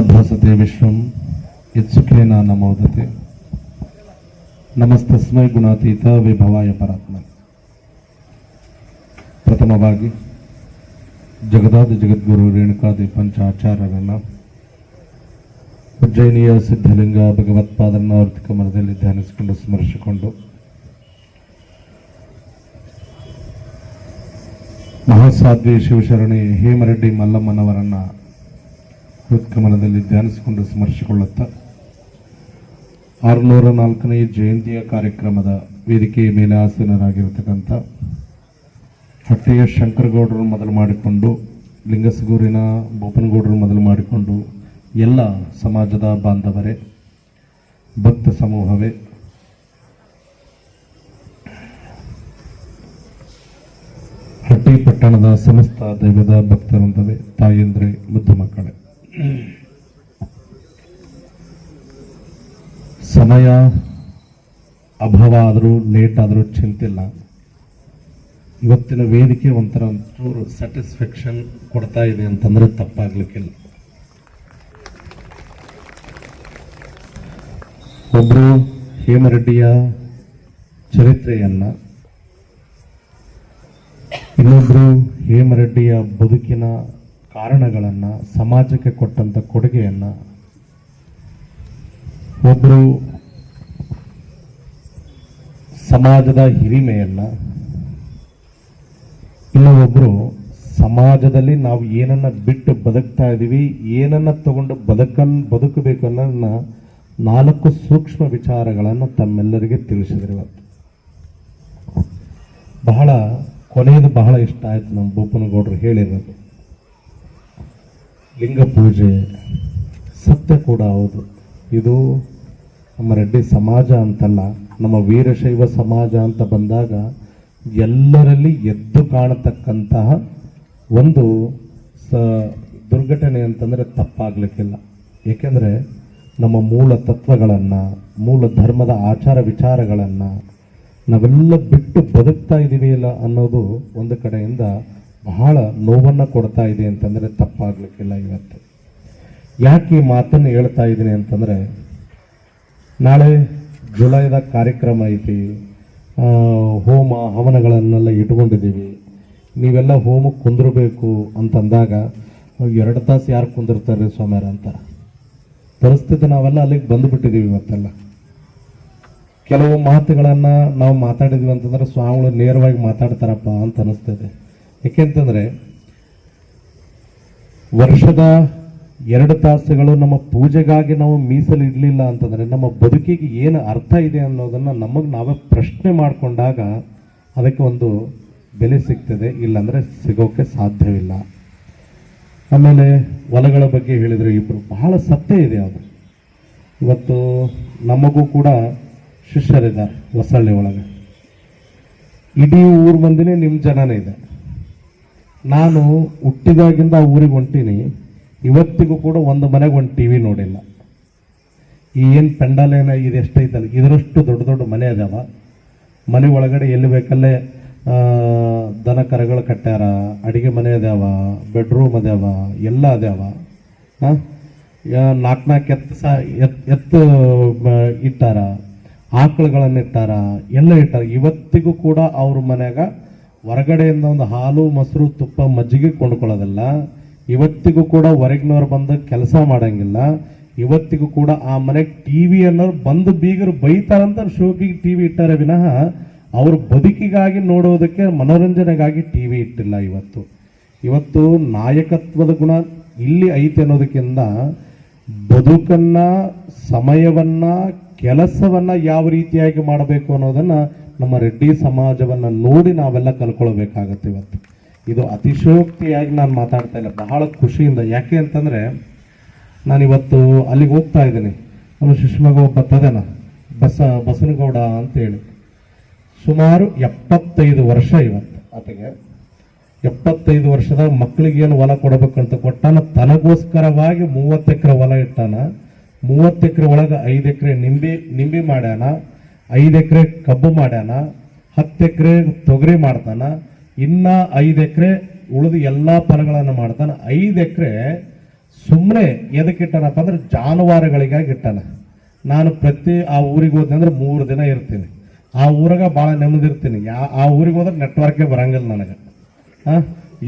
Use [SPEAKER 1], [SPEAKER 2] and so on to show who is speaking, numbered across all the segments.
[SPEAKER 1] ಭಾಸತೆ ವಿಶ್ವಂ ಯತ್ಸುಖೇನ ನಮೋದತೆ. ನಮಸ್ತಸ್ಮೈ ಗುಣಾತೀತ ವಿಭವಾಯ ಪರಾತ್ಮ. ಪ್ರಥಮವಾಗಿ ಜಗದಾದ ಜಗದ್ಗುರು ರೇಣುಕಾದಿ ಪಂಚಾಚಾರ್ಯರನ್ನು ಉಜ್ಜಯಿನಿಯ ಸಿದ್ಧಲಿಂಗ ಭಗವತ್ಪಾದರನ್ನ ಆರ್ಥಿಕ ಮನದಲ್ಲಿ ಧ್ಯಾನಿಸಿಕೊಂಡು ಸ್ಮರಿಸಿಕೊಂಡು ಮಹಾಸಾಧ್ವಿ ಶಿವಶರಣಿ ಹೇಮರೆಡ್ಡಿ ಮಲ್ಲಮ್ಮನವರನ್ನು ಹೃತ್ಕಮನದಲ್ಲಿ ಧ್ಯಾನಿಸಿಕೊಂಡು ಸ್ಮರಿಸಿಕೊಳ್ಳುತ್ತಾ 604ನೇ ಜಯಂತಿಯ ಕಾರ್ಯಕ್ರಮದ ವೇದಿಕೆಯ ಮೇಲೆ ಆಸೀನರಾಗಿರತಕ್ಕಂಥ ಹಟ್ಟೆಯ ಶಂಕರಗೌಡರು ಮೊದಲು ಮಾಡಿಕೊಂಡು ಲಿಂಗಸಗೂರಿನ ಬೋಪನಗೌಡರು ಮೊದಲು ಮಾಡಿಕೊಂಡು ಎಲ್ಲ ಸಮಾಜದ ಬಾಂಧವರೇ, ಭಕ್ತ ಸಮೂಹವೇ, ಹಟ್ಟಿ ಪಟ್ಟಣದ ಸಮಸ್ತ ದೈವದ ಭಕ್ತರಂತವೇ, ತಾಯಂದ್ರೆ, ಮುದ್ದು ಮಕ್ಕಳೇ, ಸಮಯ ಅಭಾವ ಆದರೂ ಲೇಟ್ ಆದರೂ ಚಿಂತಿಲ್ಲ. ಇವತ್ತಿನ ವೇದಿಕೆ ಒಂಥರ ಸ್ಯಾಟಿಸ್ಫ್ಯಾಕ್ಷನ್ ಕೊಡ್ತಾ ಇದೆ ಅಂತಂದ್ರೆ ತಪ್ಪಾಗ್ಲಿಕ್ಕಿಲ್ಲ. ಒಬ್ಬರು ಹೇಮರೆಡ್ಡಿಯ ಚರಿತ್ರೆಯನ್ನ, ಇನ್ನೊಬ್ಬರು ಹೇಮರೆಡ್ಡಿಯ ಬದುಕಿನ ಕಾರಣಗಳನ್ನು, ಸಮಾಜಕ್ಕೆ ಕೊಟ್ಟಂತ ಕೊಡುಗೆಯನ್ನು, ಒಬ್ಬರು ಸಮಾಜದ ಹಿರಿಮೆಯನ್ನ, ಇನ್ನೊಬ್ಬರು ಸಮಾಜದಲ್ಲಿ ನಾವು ಏನನ್ನ ಬಿಟ್ಟು ಬದುಕ್ತಾ ಇದ್ದೀವಿ, ಏನನ್ನ ತಗೊಂಡು ಬದುಕಬೇಕು ಅನ್ನೋದನ್ನ 4 ಸೂಕ್ಷ್ಮ ವಿಚಾರಗಳನ್ನು ತಮ್ಮೆಲ್ಲರಿಗೆ ತಿಳಿಸಿದ್ರು. ಇವತ್ತು ಬಹಳ ಕೊನೆಯದು ಬಹಳ ಇಷ್ಟ ಆಯ್ತು. ನಮ್ಮ ಬೋಪನಗೌಡರು ಹೇಳಿರೋದು ಲಿಂಗ ಪೂಜೆ ಸತ್ಯ ಕೂಡ ಹೌದು. ಇದು ನಮ್ಮ ರೆಡ್ಡಿ ಸಮಾಜ ಅಂತಲ್ಲ, ನಮ್ಮ ವೀರಶೈವ ಸಮಾಜ ಅಂತ ಬಂದಾಗ ಎಲ್ಲರಲ್ಲಿ ಎದ್ದು ಕಾಣತಕ್ಕಂತಹ ಒಂದು ದುರ್ಘಟನೆ ಅಂತಂದರೆ ತಪ್ಪಾಗಲಿಕ್ಕಿಲ್ಲ. ಏಕೆಂದರೆ ನಮ್ಮ ಮೂಲ ತತ್ವಗಳನ್ನು, ಮೂಲ ಧರ್ಮದ ಆಚಾರ ವಿಚಾರಗಳನ್ನು ನಾವೆಲ್ಲ ಬಿಟ್ಟು ಬದುಕ್ತಾ ಇದ್ದೀವಿಲ್ಲ ಅನ್ನೋದು ಒಂದು ಕಡೆಯಿಂದ ಬಹಳ ನೋವನ್ನು ಕೊಡ್ತಾ ಇದೆ ಅಂತಂದರೆ ತಪ್ಪಾಗಲಿಕ್ಕಿಲ್ಲ. ಇವತ್ತು ಯಾಕೆ ಈ ಮಾತನ್ನು ಹೇಳ್ತಾ ಇದ್ದೀನಿ ಅಂತಂದರೆ, ನಾಳೆ ಜುಲೈದ ಕಾರ್ಯಕ್ರಮ ಐತಿ, ಹೋಮ ಹವನಗಳನ್ನೆಲ್ಲ ಇಟ್ಕೊಂಡಿದ್ದೀವಿ. ನೀವೆಲ್ಲ ಹೋಮಕ್ಕೆ ಕುಂದಿರಬೇಕು ಅಂತಂದಾಗ 2 ತಾಸು ಯಾರು ಕುಂದಿರ್ತಾರೆ ಸ್ವಾಮ್ಯಾರ ಅಂತ ಪರಿಸ್ಥಿತಿ ನಾವೆಲ್ಲ ಅಲ್ಲಿಗೆ ಬಂದುಬಿಟ್ಟಿದ್ದೀವಿ. ಇವತ್ತೆಲ್ಲ ಕೆಲವು ಮಾತುಗಳನ್ನು ನಾವು ಮಾತಾಡಿದ್ವಿ ಅಂತಂದ್ರೆ ಸ್ವಾಮಿಗಳು ನೇರವಾಗಿ ಮಾತಾಡ್ತಾರಪ್ಪ ಅಂತ ಅನಿಸ್ತದೆ. ಏಕೆಂತಂದರೆ ವರ್ಷದ 2 ತಾಸುಗಳು ನಮ್ಮ ಪೂಜೆಗಾಗಿ ನಾವು ಮೀಸಲಿಡಲಿಲ್ಲ ಅಂತಂದರೆ ನಮ್ಮ ಬದುಕಿಗೆ ಏನು ಅರ್ಥ ಇದೆ ಅನ್ನೋದನ್ನು ನಮಗೆ ನಾವೇ ಪ್ರಶ್ನೆ ಮಾಡಿಕೊಂಡಾಗ ಅದಕ್ಕೆ ಒಂದು ಬೆಲೆ ಸಿಗ್ತದೆ, ಇಲ್ಲಾಂದರೆ ಸಿಗೋಕ್ಕೆ ಸಾಧ್ಯವಿಲ್ಲ. ಆಮೇಲೆ ಹೊಲಗಳ ಬಗ್ಗೆ ಹೇಳಿದರೆ ಇಬ್ಬರು ಬಹಳ ಸತ್ಯ ಇದೆ. ಅದು ಇವತ್ತು ನಮಗೂ ಕೂಡ ಶಿಷ್ಯರಿದ್ದಾರೆ ಹೊಸಳ್ಳಿ ಒಳಗೆ. ಇಡೀ ಊರು ಮಂದಿನೇ ನಿಮ್ಮ ಜನನೇ ಇದೆ. ನಾನು ಹುಟ್ಟಿದಾಗಿಂದ ಆ ಊರಿಗೆ ಹೊಂಟೀನಿ, ಇವತ್ತಿಗೂ ಕೂಡ ಒಂದು ಮನೆಗೆ ಒಂದು ಟಿ ವಿ ನೋಡಿಲ್ಲ. ಈ ಏನು ಪೆಂಡಾಲೇನ ಇದು ಎಷ್ಟೈತಲ್ಲ, ಇದರಷ್ಟು ದೊಡ್ಡ ದೊಡ್ಡ ಮನೆ ಅದಾವ. ಮನೆ ಒಳಗಡೆ ಎಲ್ಲಿ ಬೇಕಲ್ಲೇ ದನ ಕರಗಳು ಕಟ್ಟ್ಯಾರ, ಅಡಿಗೆ ಮನೆ ಅದಾವ, ಬೆಡ್ರೂಮ್ ಅದಾವ, ಎಲ್ಲ ಅದಾವ. 4 ಎತ್ತು ಇಟ್ಟಾರ, ಆಕಳುಗಳನ್ನು ಇಟ್ಟಾರ, ಎಲ್ಲ ಇಟ್ಟಾರ. ಇವತ್ತಿಗೂ ಕೂಡ ಅವ್ರ ಮನ್ಯಾಗ ಹೊರಗಡೆಯಿಂದ ಒಂದು ಹಾಲು ಮೊಸರು ತುಪ್ಪ ಮಜ್ಜಿಗೆ ಕೊಂಡ್ಕೊಳ್ಳೋದಿಲ್ಲ. ಇವತ್ತಿಗೂ ಕೂಡ ಹೊರಗಿನವ್ರು ಬಂದು ಕೆಲಸ ಮಾಡಂಗಿಲ್ಲ. ಇವತ್ತಿಗೂ ಕೂಡ ಆ ಮನೆಗೆ ಟಿ ವಿ ಅನ್ನೋರು ಬಂದು ಬೀಗರು ಬೈತಾರಂತ ಶೋಕಿಗೆ ಟಿ ವಿ ಇಟ್ಟಾರೆ ವಿನಃ ಅವ್ರ ಬದುಕಿಗಾಗಿ ನೋಡೋದಕ್ಕೆ ಮನೋರಂಜನೆಗಾಗಿ ಟಿ ವಿ ಇಟ್ಟಿಲ್ಲ. ಇವತ್ತು ನಾಯಕತ್ವದ ಗುಣ ಇಲ್ಲಿ ಐತೆ ಅನ್ನೋದಕ್ಕಿಂತ ಬದುಕನ್ನ, ಸಮಯವನ್ನ, ಕೆಲಸವನ್ನ ಯಾವ ರೀತಿಯಾಗಿ ಮಾಡಬೇಕು ಅನ್ನೋದನ್ನ ನಮ್ಮ ರೆಡ್ಡಿ ಸಮಾಜವನ್ನ ನೋಡಿ ನಾವೆಲ್ಲ ಕಲ್ಕೊಳ್ಬೇಕಾಗತ್ತೆ. ಇವತ್ತು ಇದು ಅತಿಶಯೋಕ್ತಿಯಾಗಿ ನಾನು ಮಾತಾಡ್ತಾ ಇಲ್ಲ, ಬಹಳ ಖುಷಿಯಿಂದ. ಯಾಕೆ ಅಂತಂದರೆ ನಾನಿವತ್ತು ಅಲ್ಲಿಗೆ ಹೋಗ್ತಾ ಇದ್ದೀನಿ. ನಮ್ಮ ಶಿಷ್ಮಗ ಒಬ್ಬ ತದನ ಬಸನಗೌಡ ಅಂತೇಳಿ ಸುಮಾರು 75 ವರ್ಷ ಇವತ್ತು ಆತಗೆ. 75 ವರ್ಷದ ಮಕ್ಕಳಿಗೇನು ಹೊಲ ಕೊಡಬೇಕಂತ ಕೊಟ್ಟಾನ, ತನಗೋಸ್ಕರವಾಗಿ 30 ಎಕರೆ ಹೊಲ ಇಟ್ಟಾನ. 30 ಎಕರೆ ಒಳಗೆ 5 ಎಕರೆ ನಿಂಬೆ ಮಾಡ್ಯಾನ, 5 ಎಕರೆ ಕಬ್ಬು ಮಾಡ್ಯಾನ, 10 ಎಕರೆ ತೊಗರಿ ಮಾಡ್ತಾನ, ಇನ್ನ 5 ಎಕರೆ ಉಳಿದು ಎಲ್ಲ ಫಲಗಳನ್ನು ಮಾಡ್ತಾನೆ. 5 ಎಕರೆ ಸುಮ್ಮನೆ ಎದಕ್ಕೆ ಇಟ್ಟಾನಪ್ಪ ಅಂದ್ರೆ ಜಾನುವಾರುಗಳಿಗಾಗಿ ಇಟ್ಟಾನ. ನಾನು ಆ ಊರಿಗೆ ಹೋದೆ ಅಂದ್ರೆ 3 ದಿನ ಇರ್ತೀನಿ. ಆ ಊರಾಗ ಭಾಳ ನೆಮ್ಮದಿರ್ತೀನಿ. ಆ ಊರಿಗೆ ಹೋದ್ರೆ ನೆಟ್ವರ್ಕೇ ಬರಂಗಿಲ್ಲ ನನಗೆ.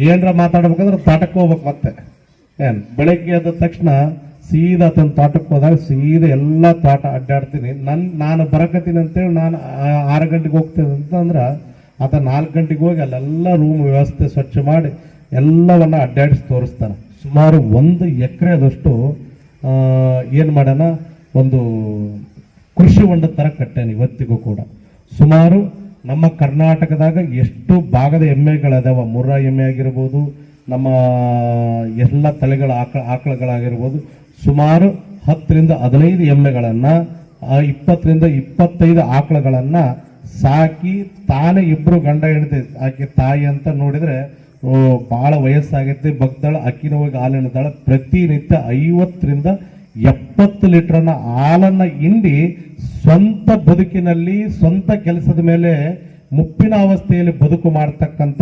[SPEAKER 1] ಏನರ ಮಾತಾಡ್ಬೇಕಂದ್ರೆ ತೋಟಕ್ಕೆ ಹೋಗ್ಬೇಕು. ಮತ್ತೆ ಬೆಳಗ್ಗೆ ಎದ್ದ ತಕ್ಷಣ ಸೀದಾ ತನ್ನ ತೋಟಕ್ಕೆ ಹೋದಾಗ ಸೀದಾ ಎಲ್ಲ ತೋಟ ಅಡ್ಡಾಡ್ತೀನಿ. ನಾನು ಬರಕತ್ತೀನಿ ಅಂತೇಳಿ ನಾನು 6 ಗಂಟೆಗೆ ಹೋಗ್ತೀನಿ ಅಂತಂದ್ರೆ ಆತ 4 ಗಂಟೆಗೆ ಹೋಗಿ ಅಲ್ಲೆಲ್ಲ ರೂಮ್ ವ್ಯವಸ್ಥೆ ಸ್ವಚ್ಛ ಮಾಡಿ ಎಲ್ಲವನ್ನ ಅಡ್ಡಾಡಿಸಿ ತೋರಿಸ್ತಾನೆ. ಸುಮಾರು 1 ಎಕರೆದಷ್ಟು ಏನು ಮಾಡೋಣ, ಒಂದು ಕೃಷಿ ಹೊಂಡ ಥರ ಕಟ್ಟಾನೆ ಇವತ್ತಿಗೂ ಕೂಡ. ಸುಮಾರು ನಮ್ಮ ಕರ್ನಾಟಕದಾಗ ಎಷ್ಟು ಭಾಗದ ಎಮ್ಮೆಗಳದಾವ, ಮುರ್ರಾ ಎಮ್ಮೆ ಆಗಿರ್ಬೋದು, ನಮ್ಮ ಎಲ್ಲ ತಳಿಗಳ ಆಕಳಗಳಾಗಿರ್ಬೋದು, ಸುಮಾರು 10 ರಿಂದ 15 ಎಮ್ಮೆಗಳನ್ನು, 20 ರಿಂದ 25 ಆಕಳಗಳನ್ನು ಸಾಕಿ ತಾನೇ ಇಬ್ಬರು ಗಂಡ ಹೆಂಡತಿ ಆಕೆ ತಾಯಿ ಅಂತ ನೋಡಿದ್ರೆ ಭಾಳ ವಯಸ್ಸಾಗೈತಿ, ಬಗ್ದಾಳ, ಅಕ್ಕಿನ ಹೋಗಿ ಹಾಲಿನದಾಳ. ಪ್ರತಿನಿತ್ಯ 50 ರಿಂದ 70 ಲೀಟರ್ನ ಹಾಲನ್ನ ಹಿಂಡಿ ಸ್ವಂತ ಬದುಕಿನಲ್ಲಿ ಸ್ವಂತ ಕೆಲಸದ ಮೇಲೆ ಮುಪ್ಪಿನ ಅವಸ್ಥೆಯಲ್ಲಿ ಬದುಕು ಮಾಡ್ತಕ್ಕಂಥ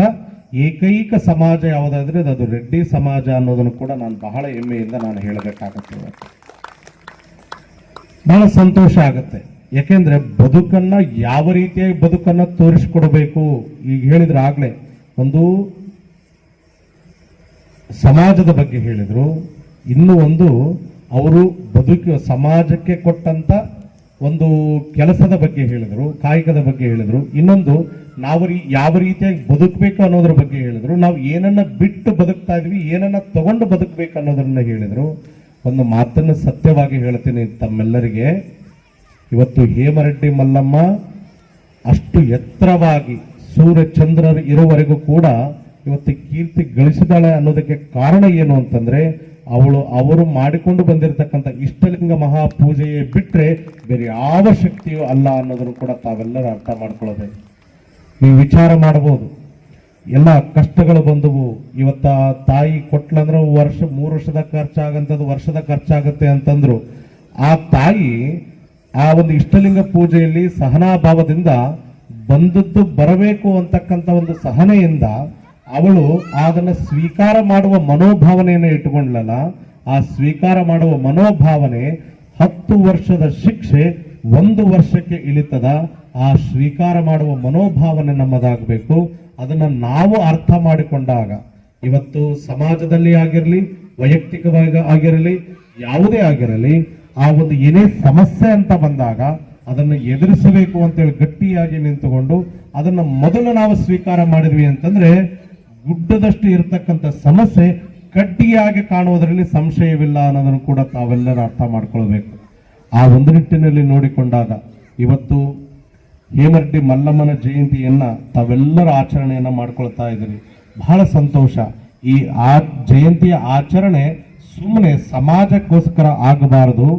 [SPEAKER 1] ಏಕೈಕ ಸಮಾಜ ಯಾವುದಾದ್ರೆ ಅದು ರೆಡ್ಡಿ ಸಮಾಜ ಅನ್ನೋದನ್ನು ಕೂಡ ನಾನು ಬಹಳ ಹೆಮ್ಮೆಯಿಂದ ನಾನು ಹೇಳಬೇಕಾಗತ್ತೆ. ಬಹಳ ಸಂತೋಷ ಆಗುತ್ತೆ. ಯಾಕೆಂದ್ರೆ ಬದುಕನ್ನ ಯಾವ ರೀತಿಯಾಗಿ ಬದುಕನ್ನ ತೋರಿಸ್ಕೊಡ್ಬೇಕು, ಈಗ ಹೇಳಿದ್ರೆ ಆಗ್ಲೇ ಒಂದು ಸಮಾಜದ ಬಗ್ಗೆ ಹೇಳಿದ್ರು, ಇನ್ನು ಒಂದು ಅವರು ಸಮಾಜಕ್ಕೆ ಕೊಟ್ಟಂತ ಒಂದು ಕೆಲಸದ ಬಗ್ಗೆ ಹೇಳಿದ್ರು, ಕಾಯಕದ ಬಗ್ಗೆ ಹೇಳಿದ್ರು, ಇನ್ನೊಂದು ನಾವು ಯಾವ ರೀತಿಯಾಗಿ ಬದುಕಬೇಕು ಅನ್ನೋದ್ರ ಬಗ್ಗೆ ಹೇಳಿದ್ರು, ನಾವು ಏನನ್ನ ಬಿಟ್ಟು ಬದುಕ್ತಾ ಇದ್ವಿ, ಏನನ್ನ ತಗೊಂಡು ಬದುಕಬೇಕು ಅನ್ನೋದನ್ನ ಹೇಳಿದ್ರು. ಒಂದು ಮಾತನ್ನು ಸತ್ಯವಾಗಿ ಹೇಳ್ತೀನಿ ತಮ್ಮೆಲ್ಲರಿಗೆ, ಇವತ್ತು ಹೇಮರೆಡ್ಡಿ ಮಲ್ಲಮ್ಮ ಅಷ್ಟು ಎತ್ತರವಾಗಿ ಸೂರ್ಯಚಂದ್ರರು ಇರುವವರೆಗೂ ಕೂಡ ಇವತ್ತು ಕೀರ್ತಿ ಗಳಿಸಿದಾಳೆ ಅನ್ನೋದಕ್ಕೆ ಕಾರಣ ಏನು ಅಂತಂದ್ರೆ ಅವರು ಮಾಡಿಕೊಂಡು ಬಂದಿರತಕ್ಕಂಥ ಇಷ್ಟಲಿಂಗ ಮಹಾಪೂಜೆಯೇ ಬಿಟ್ರೆ ಬೇರೆ ಯಾವ ಶಕ್ತಿಯೂ ಅಲ್ಲ ಅನ್ನೋದನ್ನು ಕೂಡ ತಾವೆಲ್ಲರೂ ಅರ್ಥ ಮಾಡ್ಕೊಳ್ಳಬೇಕು. ನೀವು ವಿಚಾರ ಮಾಡಬಹುದು, ಎಲ್ಲ ಕಷ್ಟಗಳು ಬಂದವು. ಇವತ್ತ ತಾಯಿ ಕೊಟ್ಲಂದ್ರೆ 3 ವರ್ಷದ ಖರ್ಚಾಗಂಥದ್ದು ವರ್ಷದ ಖರ್ಚಾಗತ್ತೆ ಅಂತಂದ್ರು. ಆ ತಾಯಿ ಆ ಒಂದು ಇಷ್ಟಲಿಂಗ ಪೂಜೆಯಲ್ಲಿ ಸಹನಾಭಾವದಿಂದ ಬಂದದ್ದು ಬರಬೇಕು ಅಂತಕ್ಕಂಥ ಒಂದು ಸಹನೆಯಿಂದ ಅವಳು ಅದನ್ನು ಸ್ವೀಕಾರ ಮಾಡುವ ಮನೋಭಾವನೆಯನ್ನು ಇಟ್ಟುಕೊಂಡ್ಲಲ್ಲ. ಆ ಸ್ವೀಕಾರ ಮಾಡುವ ಮನೋಭಾವನೆ 10 ವರ್ಷದ ಶಿಕ್ಷೆ 1 ವರ್ಷಕ್ಕೆ ಇಳಿತದ. ಆ ಸ್ವೀಕಾರ ಮಾಡುವ ಮನೋಭಾವನೆ ನಮ್ಮದಾಗಬೇಕು. ಅದನ್ನ ನಾವು ಅರ್ಥ ಮಾಡಿಕೊಂಡಾಗ ಇವತ್ತು ಸಮಾಜದಲ್ಲಿ ಆಗಿರಲಿ, ವೈಯಕ್ತಿಕವಾಗಿ ಆಗಿರಲಿ, ಯಾವುದೇ ಆಗಿರಲಿ, ಆ ಒಂದು ಏನೇ ಸಮಸ್ಯೆ ಅಂತ ಬಂದಾಗ ಅದನ್ನು ಎದುರಿಸಬೇಕು ಅಂತೇಳಿ ಗಟ್ಟಿಯಾಗಿ ನಿಂತುಕೊಂಡು ಅದನ್ನ ಮೊದಲು ನಾವು ಸ್ವೀಕಾರ ಮಾಡಿದ್ವಿ ಅಂತಂದ್ರೆ ಗುಡ್ಡದಷ್ಟು ಇರತಕ್ಕಂಥ ಸಮಸ್ಯೆ ಕಡ್ಡಿಯಾಗಿ ಕಾಣುವುದರಲ್ಲಿ ಸಂಶಯವಿಲ್ಲ ಅನ್ನೋದನ್ನು ಕೂಡ ತಾವೆಲ್ಲರೂ ಅರ್ಥ ಮಾಡ್ಕೊಳ್ಬೇಕು. ಆ ಒಂದು ನಿಟ್ಟಿನಲ್ಲಿ ನೋಡಿಕೊಂಡಾಗ ಇವತ್ತು ಹೇಮರೆಡ್ಡಿ ಮಲ್ಲಮ್ಮನ ಜಯಂತಿಯನ್ನ ತಾವೆಲ್ಲರ ಆಚರಣೆಯನ್ನ ಮಾಡ್ಕೊಳ್ತಾ ಇದ್ದೀರಿ. ಬಹಳ ಸಂತೋಷ. ಈ ಜಯಂತಿಯ ಆಚರಣೆ ಸುಮ್ಮನೆ ಸಮಾಜಕ್ಕೋಸ್ಕರ ಆಗಬಾರದು,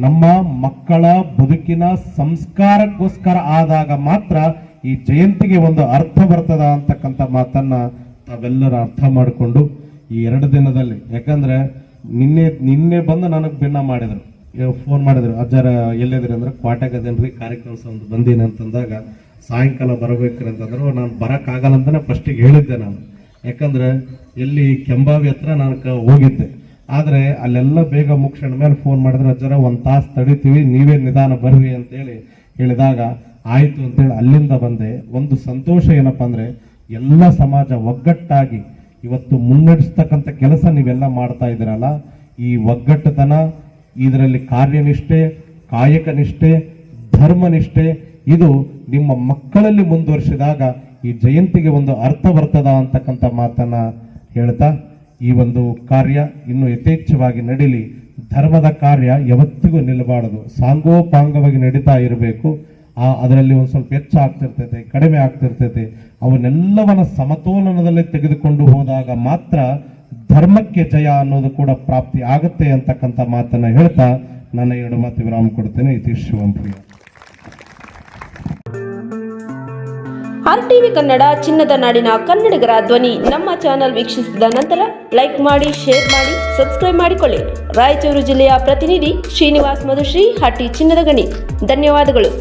[SPEAKER 1] ನಮ್ಮ ಮಕ್ಕಳ ಬದುಕಿನ ಸಂಸ್ಕಾರಕ್ಕೋಸ್ಕರ ಆದಾಗ ಮಾತ್ರ ಈ ಜಯಂತಿಗೆ ಒಂದು ಅರ್ಥ ಬರ್ತದ ಅಂತಕ್ಕಂಥ ಮಾತನ್ನ ತಾವೆಲ್ಲರೂ ಅರ್ಥ ಮಾಡಿಕೊಂಡು ಈ 2 ದಿನದಲ್ಲಿ, ಯಾಕಂದ್ರೆ ನಿನ್ನೆ ಬಂದು ನನಗೆ ಭಿನ್ನ ಮಾಡಿದ್ರು, ಫೋನ್ ಮಾಡಿದ್ರು, ಅಜ್ಜಾರ ಎಲ್ಲಿದ್ರಿ ಅಂದ್ರೆ ಕ್ವಾಟೆಗದೇನ್ರಿ ಕಾರ್ಯಕ್ರಮ ಒಂದು ಬಂದೀನಿ ಅಂತಂದಾಗ ಸಾಯಂಕಾಲ ಬರಬೇಕ್ರಿ ಅಂತಂದ್ರು. ನಾನು ಬರೋಕ್ಕಾಗಲ್ಲ ಅಂತಾನೆ ಫಸ್ಟಿಗೆ ಹೇಳಿದ್ದೆ ನಾನು, ಯಾಕಂದ್ರೆ ಎಲ್ಲಿ ಕೆಂಬಾವಿ ಹತ್ರ ನಾನು ಹೋಗಿದ್ದೆ. ಆದರೆ ಅಲ್ಲೆಲ್ಲ ಬೇಗ ಮುಗಿಸ್ಕೊಂಡ ಮೇಲೆ ಫೋನ್ ಮಾಡಿದ್ರೆ ಅಜ್ಜಾರ 1 ತಾಸು ತಡಿತೀವಿ, ನೀವೇ ನಿಧಾನ ಬರ್ರಿ ಅಂತೇಳಿ ಹೇಳಿದಾಗ ಆಯಿತು ಅಂತೇಳಿ ಅಲ್ಲಿಂದ ಬಂದೆ. ಒಂದು ಸಂತೋಷ ಏನಪ್ಪ ಅಂದರೆ ಎಲ್ಲ ಸಮಾಜ ಒಗ್ಗಟ್ಟಾಗಿ ಇವತ್ತು ಮುನ್ನಡೆಸ್ತಕ್ಕಂಥ ಕೆಲಸ ನೀವೆಲ್ಲ ಮಾಡ್ತಾ ಇದ್ದೀರಲ್ಲ, ಈ ಒಗ್ಗಟ್ಟುತನ, ಇದರಲ್ಲಿ ಕಾರ್ಯನಿಷ್ಠೆ, ಕಾಯಕನಿಷ್ಠೆ, ಧರ್ಮನಿಷ್ಠೆ ಇದು ನಿಮ್ಮ ಮಕ್ಕಳಲ್ಲಿ ಮುಂದುವರಿಸಿದಾಗ ಈ ಜಯಂತಿಗೆ ಒಂದು ಅರ್ಥ ಬರ್ತದ ಅಂತಕ್ಕಂಥ ಮಾತನ್ನ ಹೇಳ್ತಾ ಈ ಒಂದು ಕಾರ್ಯ ಇನ್ನು ಯಥೇಚ್ಛವಾಗಿ ನಡೀಲಿ. ಧರ್ಮದ ಕಾರ್ಯ ಯಾವತ್ತಿಗೂ ನಿಲ್ಲಬಾರದು, ಸಾಂಗೋಪಾಂಗವಾಗಿ ನಡೀತಾ ಇರಬೇಕು. ಅದರಲ್ಲಿ ಒಂದು ಸ್ವಲ್ಪ ಹೆಚ್ಚು ಆಗ್ತಿರ್ತೈತೆ, ಕಡಿಮೆ ಆಗ್ತಿರ್ತೈತೆ. ಅವನ್ನೆಲ್ಲವನ್ನ ಸಮತೋಲನದಲ್ಲಿ ತೆಗೆದುಕೊಂಡು ಹೋದಾಗ ಮಾತ್ರ ಧರ್ಮಕ್ಕೆ ಜಯ ಅನ್ನೋದು ಕೂಡ ಪ್ರಾಪ್ತಿ ಆಗುತ್ತೆ ಅಂತಕ್ಕಂಥ ಮಾತನ್ನ ಹೇಳ್ತಾ ನನ್ನ 2 ಮಾತು ವಿರಾಮ ಕೊಡ್ತೇನೆ. ಇತಿ ಶಿವಂಪ್ರಿಯ.
[SPEAKER 2] RTV ಕನ್ನಡ, ಚಿನ್ನದ ನಾಡಿನ ಕನ್ನಡಿಗರ ಧ್ವನಿ. ನಮ್ಮ ಚಾನೆಲ್ ವೀಕ್ಷಿಸಿದ ನಂತರ ಲೈಕ್ ಮಾಡಿ, ಶೇರ್ ಮಾಡಿ, ಸಬ್ಸ್ಕ್ರೈಬ್ ಮಾಡಿಕೊಳ್ಳಿ. ರಾಯಚೂರು ಜಿಲ್ಲೆಯ ಪ್ರತಿನಿಧಿ ಶ್ರೀನಿವಾಸ್ ಮಧುಶ್ರೀ, ಹಟ್ಟಿ ಚಿನ್ನದ ಗಣಿ. ಧನ್ಯವಾದಗಳು.